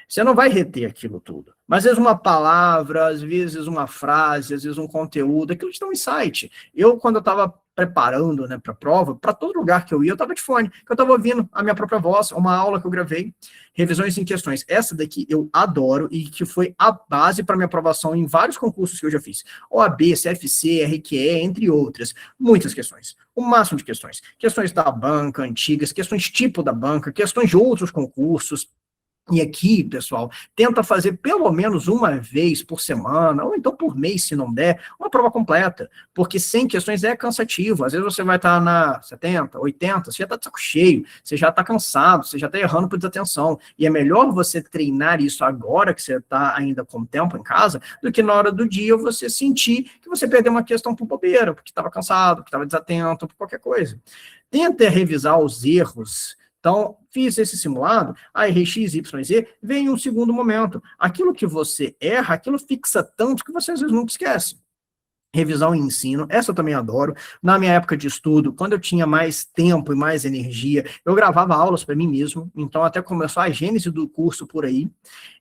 Você não vai reter aquilo tudo. Mas às vezes uma palavra, às vezes uma frase, às vezes um conteúdo, aquilo te dá um insight. Eu, quando eu estava preparando, né, para a prova, para todo lugar que eu ia, eu estava de fone, que eu estava ouvindo a minha própria voz, uma aula que eu gravei, revisões em questões. Essa daqui eu adoro e que foi a base para minha aprovação em vários concursos que eu já fiz. OAB, CFC, RQE, entre outras. Muitas questões. O máximo de questões. Questões da banca, antigas, questões tipo da banca, questões de outros concursos. E aqui, pessoal, tenta fazer pelo menos uma vez por semana, ou então por mês, se não der, uma prova completa, porque 100 questões é cansativo. Às vezes você vai estar na 70, 80, você já está de saco cheio, você já está cansado, você já está errando por desatenção. E é melhor você treinar isso agora, que você está ainda com tempo em casa, do que na hora do dia você sentir que você perdeu uma questão por bobeira, porque estava cansado, porque estava desatento, por qualquer coisa. Tenta revisar os erros. Então, fiz esse simulado, a RX, YZ, vem em um segundo momento. Aquilo que você erra, aquilo fixa tanto que você às vezes nunca esquece. Revisão e ensino, essa eu também adoro. Na minha época de estudo, quando eu tinha mais tempo e mais energia, eu gravava aulas para mim mesmo, então até começou a gênese do curso por aí.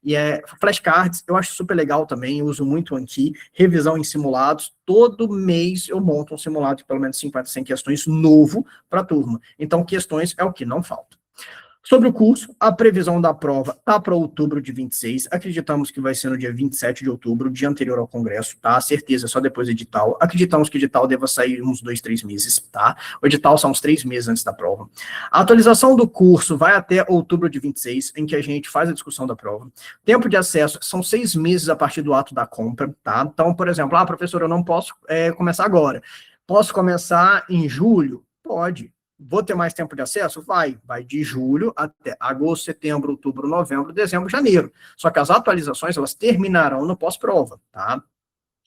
E flashcards, eu acho super legal também, eu uso muito aqui. Revisão em simulados, todo mês eu monto um simulado de pelo menos 50, 100 questões novo para a turma. Então, questões é o que não falta. Sobre o curso, a previsão da prova está para outubro de 26, acreditamos que vai ser no dia 27 de outubro, dia anterior ao congresso, tá? Certeza, só depois do edital. Acreditamos que o edital deva sair uns 2, 3 meses, tá? O edital são uns 3 meses antes da prova. A atualização do curso vai até outubro de 26, em que a gente faz a discussão da prova. Tempo de acesso são 6 meses a partir do ato da compra, tá? Então, por exemplo, professor, eu não posso começar agora. Posso começar em julho? Pode. Vou ter mais tempo de acesso? Vai de julho até agosto, setembro, outubro, novembro, dezembro, janeiro. Só que as atualizações, elas terminarão no pós-prova, tá?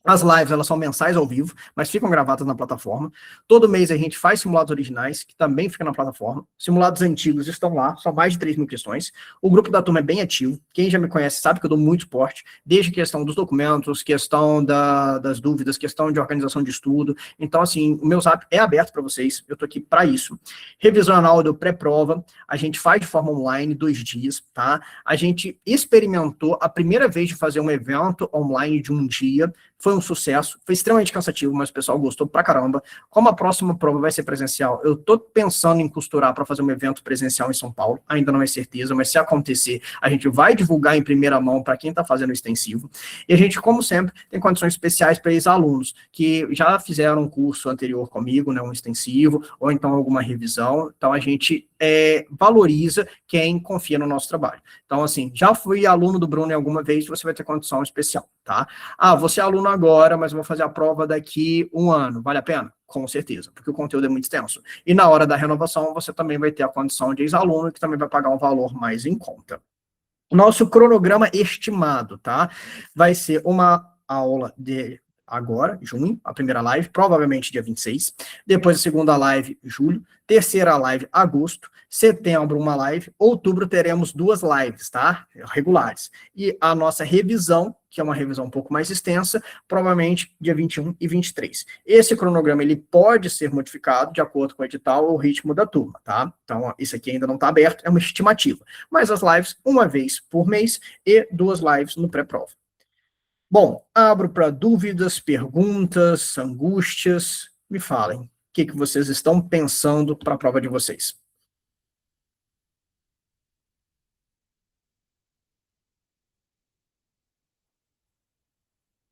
As lives, elas são mensais ao vivo, mas ficam gravadas na plataforma. Todo mês a gente faz simulados originais, que também ficam na plataforma. Simulados antigos estão lá, são mais de 3 mil questões. O grupo da turma é bem ativo. Quem já me conhece sabe que eu dou muito suporte, desde questão dos documentos, questão das dúvidas, questão de organização de estudo. Então, assim, o meu Zap é aberto para vocês, eu estou aqui para isso. Revisão anual do pré-prova, a gente faz de forma online, 2 dias, tá? A gente experimentou a primeira vez de fazer um evento online de um dia, foi um sucesso, foi extremamente cansativo, mas o pessoal gostou pra caramba. Como a próxima prova vai ser presencial, eu tô pensando em costurar para fazer um evento presencial em São Paulo, ainda não é certeza, mas se acontecer, a gente vai divulgar em primeira mão para quem está fazendo o extensivo. E a gente, como sempre, tem condições especiais para ex-alunos que já fizeram um curso anterior comigo, né, um extensivo, ou então alguma revisão. Então a gente valoriza quem confia no nosso trabalho. Então, assim, já fui aluno do Bruno em alguma vez, você vai ter condição especial, tá? Você é aluno agora, mas eu vou fazer a prova daqui 1 ano, vale a pena? Com certeza, porque o conteúdo é muito extenso. E na hora da renovação, você também vai ter a condição de ex-aluno, que também vai pagar um valor mais em conta. Nosso cronograma estimado, tá? Vai ser uma aula de agora, junho, a primeira live, provavelmente dia 26. Depois a segunda live, julho. Terceira live, agosto. Setembro, uma live. Outubro, teremos 2 lives, tá? Regulares. E a nossa revisão, que é uma revisão um pouco mais extensa, provavelmente dia 21 e 23. Esse cronograma, ele pode ser modificado de acordo com o edital ou o ritmo da turma, tá? Então, isso aqui ainda não está aberto, é uma estimativa. Mas as lives, uma vez por mês e 2 lives no pré-prova. Bom, abro para dúvidas, perguntas, angústias. Me falem, o que vocês estão pensando para a prova de vocês?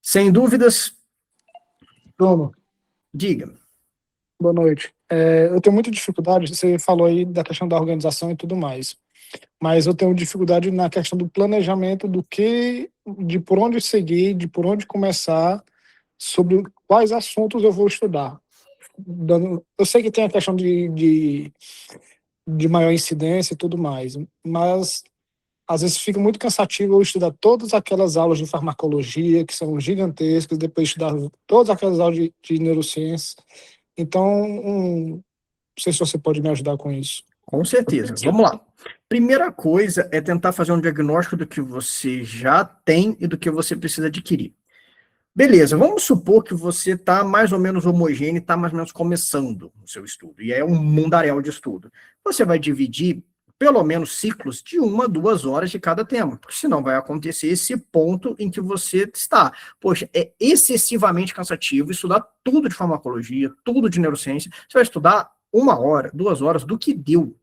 Sem dúvidas, Bruno, diga. boa noite. Eu tenho muita dificuldade, você falou aí da questão da organização e tudo mais, mas eu tenho dificuldade na questão do planejamento de por onde seguir, de por onde começar, sobre quais assuntos eu vou estudar. Eu sei que tem a questão de maior incidência e tudo mais, mas às vezes fica muito cansativo eu estudar todas aquelas aulas de farmacologia, que são gigantescas, depois estudar todas aquelas aulas de neurociência. Então, não sei se você pode me ajudar com isso. Com certeza. Vamos lá. Primeira coisa é tentar fazer um diagnóstico do que você já tem e do que você precisa adquirir. Beleza, vamos supor que você está mais ou menos homogêneo, está mais ou menos começando o seu estudo, e é um mundaréu de estudo. Você vai dividir pelo menos ciclos de 1 a 2 horas de cada tema, porque senão vai acontecer esse ponto em que você está. Poxa, é excessivamente cansativo estudar tudo de farmacologia, tudo de neurociência. Você vai estudar 1 hora, 2 horas do que deu,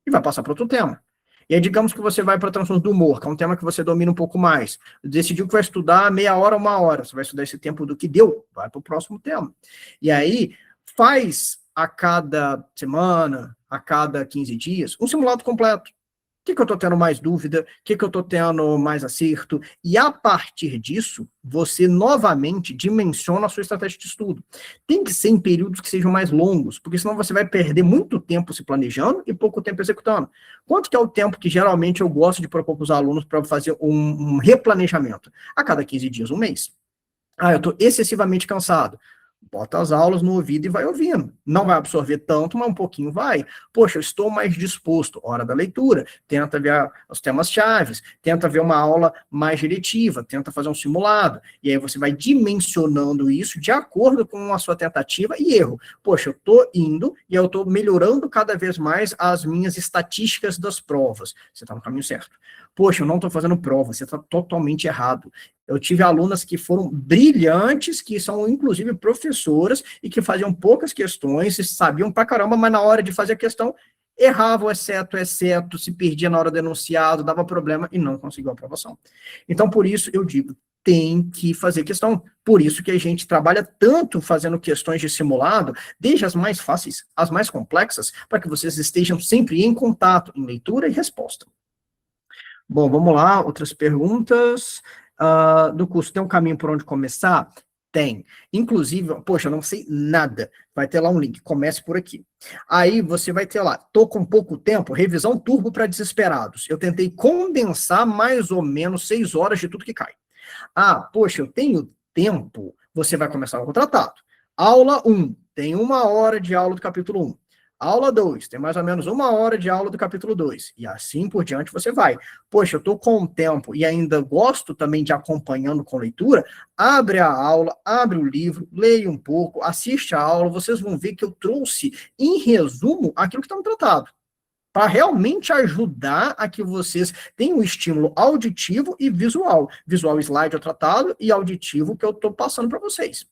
e vai passar para outro tema. E aí, digamos que você vai para transtornos do humor, que é um tema que você domina um pouco mais. Decidiu que vai estudar meia hora, 1 hora. Você vai estudar esse tempo do que deu, vai para o próximo tema. E aí, faz a cada semana, a cada 15 dias, um simulado completo. O que eu estou tendo mais dúvida? O que eu estou tendo mais acerto? E a partir disso, você novamente dimensiona a sua estratégia de estudo. Tem que ser em períodos que sejam mais longos, porque senão você vai perder muito tempo se planejando e pouco tempo executando. Quanto que é o tempo que geralmente eu gosto de propor para os alunos para fazer um replanejamento? A cada 15 dias, um mês. Eu estou excessivamente cansado. Bota as aulas no ouvido e vai ouvindo. Não vai absorver tanto, mas um pouquinho vai. Poxa, eu estou mais disposto. Hora da leitura. Tenta ver os temas-chave. Tenta ver uma aula mais diretiva. Tenta fazer um simulado. E aí você vai dimensionando isso de acordo com a sua tentativa e erro. Poxa, eu estou indo e eu estou melhorando cada vez mais as minhas estatísticas das provas. Você está no caminho certo. Poxa, eu não estou fazendo prova. Você está totalmente errado. Eu tive alunas que foram brilhantes, que são inclusive professoras e que faziam poucas questões, sabiam pra caramba, mas na hora de fazer a questão, errava o exceto, se perdia na hora do enunciado, dava problema e não conseguiu a aprovação. Então, por isso, eu digo, tem que fazer questão. Por isso que a gente trabalha tanto fazendo questões de simulado, desde as mais fáceis às mais complexas, para que vocês estejam sempre em contato, em leitura e resposta. Bom, vamos lá, outras perguntas. Do curso, tem um caminho por onde começar? Tem. Inclusive, poxa, eu não sei nada. Vai ter lá um link, comece por aqui. Aí você vai ter lá, tô com pouco tempo, revisão turbo para desesperados. Eu tentei condensar mais ou menos 6 horas de tudo que cai. Poxa, eu tenho tempo, você vai começar o tratado. Aula 1, tem 1 hora de aula do capítulo 1. Aula 2, tem mais ou menos 1 hora de aula do capítulo 2. E assim por diante você vai. Poxa, eu estou com tempo e ainda gosto também de acompanhando com leitura. Abre a aula, abre o livro, leia um pouco, assiste a aula. Vocês vão ver que eu trouxe, em resumo, aquilo que está no tratado. Para realmente ajudar a que vocês tenham um estímulo auditivo e visual. Visual, slide, é tratado, e auditivo que eu estou passando para vocês.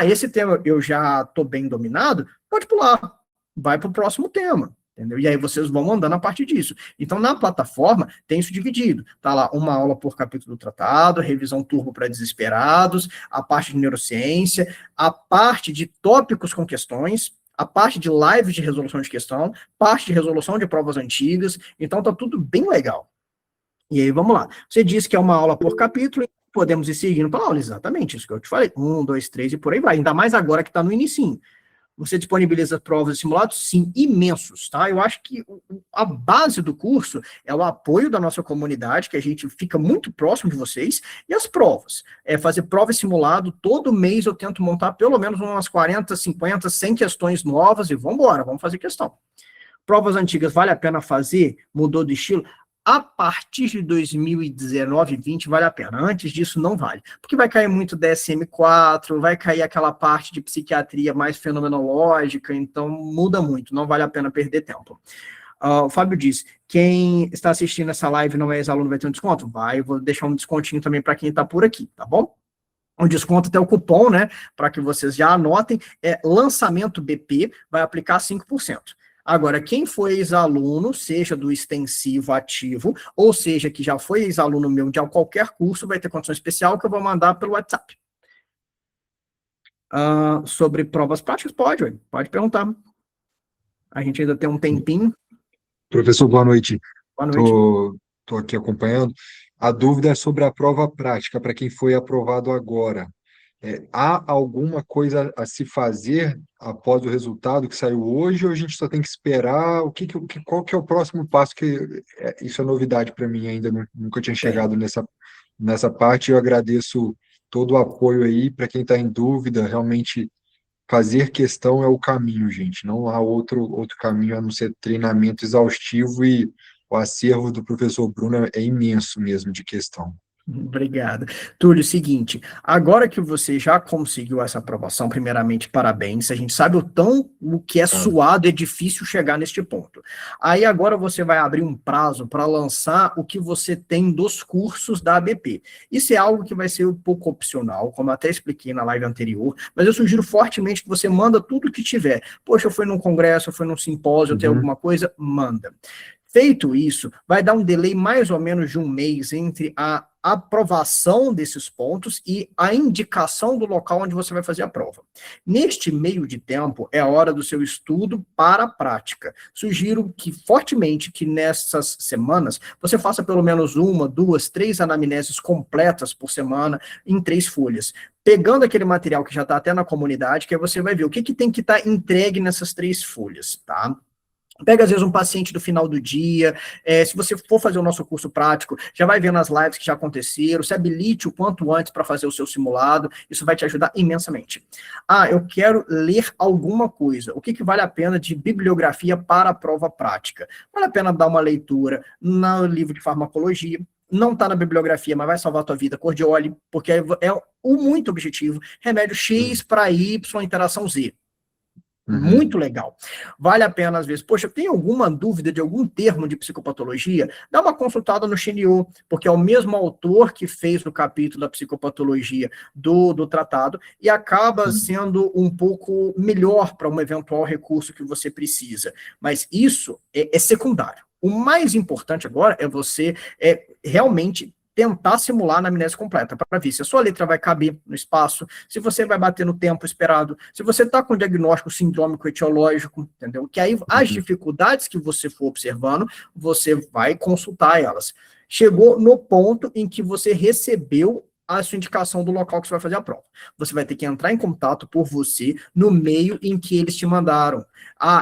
Esse tema eu já estou bem dominado, pode pular. Vai para o próximo tema, entendeu? E aí vocês vão andando a partir disso. Então, na plataforma, tem isso dividido. Tá lá, uma aula por capítulo do tratado, revisão turbo para desesperados, a parte de neurociência, a parte de tópicos com questões, a parte de lives de resolução de questão, parte de resolução de provas antigas, então tá tudo bem legal. E aí, vamos lá. Você disse que é uma aula por capítulo, podemos ir seguindo para a aula, exatamente, isso que eu te falei. 1, 2, 3 e por aí vai. Ainda mais agora que está no inicinho. Você disponibiliza provas e simulados? Sim, imensos, tá? Eu acho que a base do curso é o apoio da nossa comunidade, que a gente fica muito próximo de vocês, e as provas. Fazer prova e simulado, todo mês eu tento montar pelo menos umas 40, 50, 100 questões novas e vamos embora, vamos fazer questão. Provas antigas, vale a pena fazer? Mudou de estilo? A partir de 2019, 20, vale a pena. Antes disso, não vale. Porque vai cair muito DSM-4, vai cair aquela parte de psiquiatria mais fenomenológica, então muda muito, não vale a pena perder tempo. O Fábio diz, quem está assistindo essa live não é ex-aluno, vai ter um desconto? Vai, eu vou deixar um descontinho também para quem está por aqui, tá bom? O desconto até o cupom, né, para que vocês já anotem, lançamento BP, vai aplicar 5%. Agora, quem foi ex-aluno, seja do extensivo ativo, ou seja, que já foi ex-aluno meu de qualquer curso, vai ter condição especial que eu vou mandar pelo WhatsApp. Sobre provas práticas, pode perguntar. A gente ainda tem um tempinho. Professor, boa noite. Boa noite. Estou aqui acompanhando. A dúvida é sobre a prova prática, para quem foi aprovado agora. Há alguma coisa a se fazer após o resultado que saiu hoje, ou a gente só tem que esperar? Qual que é o próximo passo? Isso é novidade para mim ainda, nunca tinha chegado nessa parte. Eu agradeço todo o apoio aí. Para quem está em dúvida, realmente fazer questão é o caminho, gente. Não há outro caminho a não ser treinamento exaustivo, e o acervo do professor Bruno é imenso mesmo de questão. Obrigado. Túlio, seguinte, agora que você já conseguiu essa aprovação, primeiramente, parabéns, a gente sabe o que é suado, é difícil chegar neste ponto. Aí agora você vai abrir um prazo para lançar o que você tem dos cursos da ABP. Isso é algo que vai ser um pouco opcional, como eu até expliquei na live anterior, mas eu sugiro fortemente que você manda tudo que tiver. Poxa, eu fui num congresso, eu fui num simpósio, tem alguma coisa, manda. Feito isso, vai dar um delay mais ou menos de um mês entre a aprovação desses pontos e a indicação do local onde você vai fazer a prova. Neste meio de tempo, é a hora do seu estudo para a prática. Sugiro fortemente que nessas semanas você faça pelo menos 1, 2, 3 anamneses completas por semana em 3 folhas. Pegando aquele material que já está até na comunidade, que aí você vai ver o que tem que estar entregue nessas 3 folhas, tá? Pega, às vezes, um paciente do final do dia, se você for fazer o nosso curso prático, já vai ver nas lives que já aconteceram, se habilite o quanto antes para fazer o seu simulado, isso vai te ajudar imensamente. Eu quero ler alguma coisa, o que vale a pena de bibliografia para a prova prática? Vale a pena dar uma leitura no livro de farmacologia, não está na bibliografia, mas vai salvar a tua vida, Cordioli, porque é o muito objetivo, remédio X para Y, interação Z. Muito legal. Vale a pena, às vezes, poxa, tem alguma dúvida de algum termo de psicopatologia? Dá uma consultada no Xeniô, porque é o mesmo autor que fez o capítulo da psicopatologia do tratado, e acaba sendo um pouco melhor para um eventual recurso que você precisa. Mas isso é secundário. O mais importante agora é você realmente tentar simular a anamnese completa, para ver se a sua letra vai caber no espaço, se você vai bater no tempo esperado, se você está com diagnóstico sindrômico etiológico, entendeu? Que aí as dificuldades que você for observando, você vai consultar elas. Chegou no ponto em que você recebeu a sua indicação do local que você vai fazer a prova. Você vai ter que entrar em contato por você no meio em que eles te mandaram.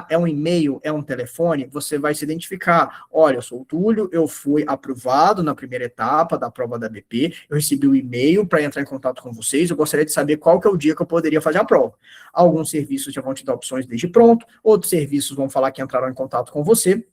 É um e-mail, é um telefone, você vai se identificar. Olha, eu sou o Túlio, eu fui aprovado na primeira etapa da prova da BP, eu recebi o e-mail para entrar em contato com vocês, eu gostaria de saber qual que é o dia que eu poderia fazer a prova. Alguns serviços já vão te dar opções desde pronto, outros serviços vão falar que entraram em contato com você,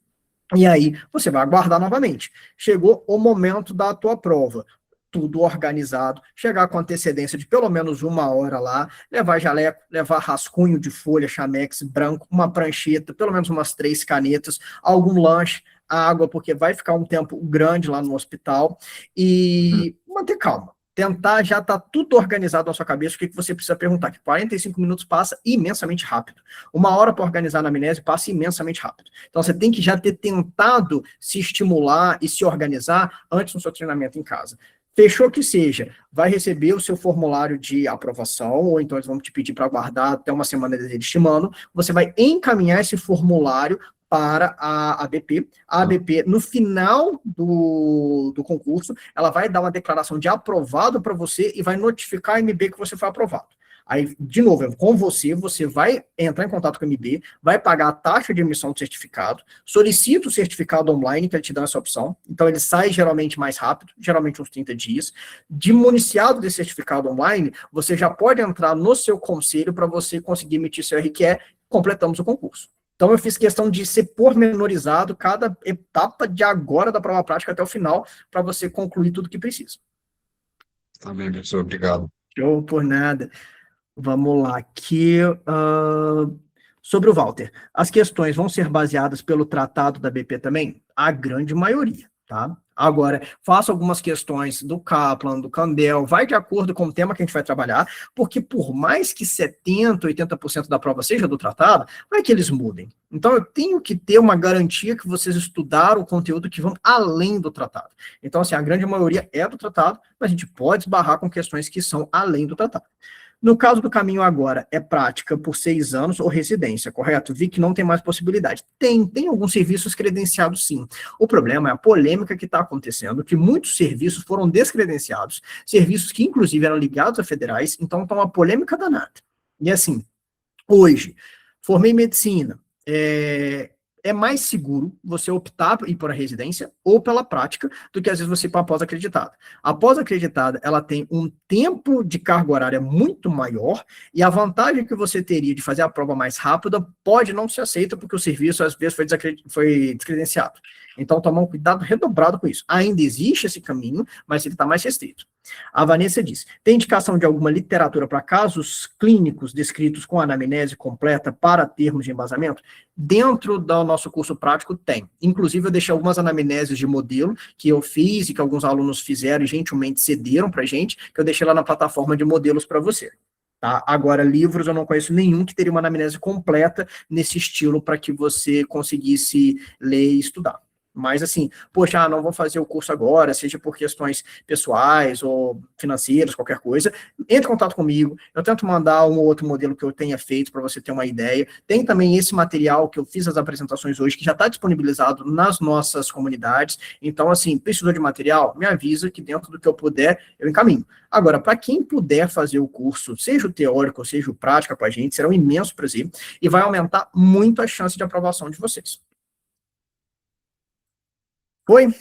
e aí você vai aguardar novamente. Chegou o momento da tua prova. Tudo organizado, chegar com antecedência de pelo menos 1 hora lá, levar jaleco, levar rascunho de folha, chamex branco, uma prancheta, pelo menos umas 3 canetas, algum lanche, água, porque vai ficar um tempo grande lá no hospital, e manter calma. Tentar já tá tudo organizado na sua cabeça, o que você precisa perguntar, que 45 minutos passa imensamente rápido. 1 hora para organizar na amnésia passa imensamente rápido. Então você tem que já ter tentado se estimular e se organizar antes do seu treinamento em casa. Fechou que seja, vai receber o seu formulário de aprovação, ou então eles vão te pedir para aguardar até uma semana deles te mandam, você vai encaminhar esse formulário para a ABP. A ABP, no final do concurso, ela vai dar uma declaração de aprovado para você e vai notificar a MB que você foi aprovado. Aí, de novo, com você vai entrar em contato com a MB, vai pagar a taxa de emissão do certificado, solicita o certificado online, que ele te dá essa opção, então ele sai geralmente mais rápido, geralmente uns 30 dias. De municiado desse certificado online, você já pode entrar no seu conselho para você conseguir emitir seu RQE, completamos o concurso. Então, eu fiz questão de ser pormenorizado cada etapa de agora da prova prática até o final, para você concluir tudo que precisa. Tá bem, professor, obrigado. Show, por nada. Vamos lá, aqui, sobre o Walter. As questões vão ser baseadas pelo tratado da BP também? A grande maioria, tá? Agora, faço algumas questões do Kaplan, do Campbell, vai de acordo com o tema que a gente vai trabalhar, porque por mais que 70%, 80% da prova seja do tratado, vai que eles mudem. Então, eu tenho que ter uma garantia que vocês estudaram o conteúdo que vão além do tratado. Então, assim, a grande maioria é do tratado, mas a gente pode esbarrar com questões que são além do tratado. No caso do caminho agora, é prática por 6 anos ou residência, correto? Vi que não tem mais possibilidade. Tem alguns serviços credenciados, sim. O problema é a polêmica que está acontecendo, que muitos serviços foram descredenciados, serviços que, inclusive, eram ligados a federais, então está uma polêmica danada. E assim, hoje, formei medicina, é mais seguro você optar por ir para a residência ou pela prática do que às vezes você ir para a pós-acreditada. A pós-acreditada, ela tem um tempo de carga horária muito maior e a vantagem que você teria de fazer a prova mais rápida pode não ser aceita porque o serviço às vezes foi descredenciado. Então, tomar um cuidado redobrado com isso. Ainda existe esse caminho, mas ele está mais restrito. A Vanessa diz, tem indicação de alguma literatura para casos clínicos descritos com anamnese completa para termos de embasamento? Dentro do nosso curso prático tem. Inclusive, eu deixei algumas anamneses de modelo que eu fiz e que alguns alunos fizeram e gentilmente cederam para a gente, que eu deixei lá na plataforma de modelos para você. Tá? Agora, livros eu não conheço nenhum que teria uma anamnese completa nesse estilo para que você conseguisse ler e estudar. Mas assim, poxa, não vou fazer o curso agora, seja por questões pessoais ou financeiras, qualquer coisa, entre em contato comigo, eu tento mandar um ou outro modelo que eu tenha feito para você ter uma ideia. Tem também esse material que eu fiz as apresentações hoje, que já está disponibilizado nas nossas comunidades. Então, assim, precisou de material? Me avisa que dentro do que eu puder, eu encaminho. Agora, para quem puder fazer o curso, seja o teórico, seja o prático com a gente, será um imenso prazer e vai aumentar muito a chance de aprovação de vocês. Foi?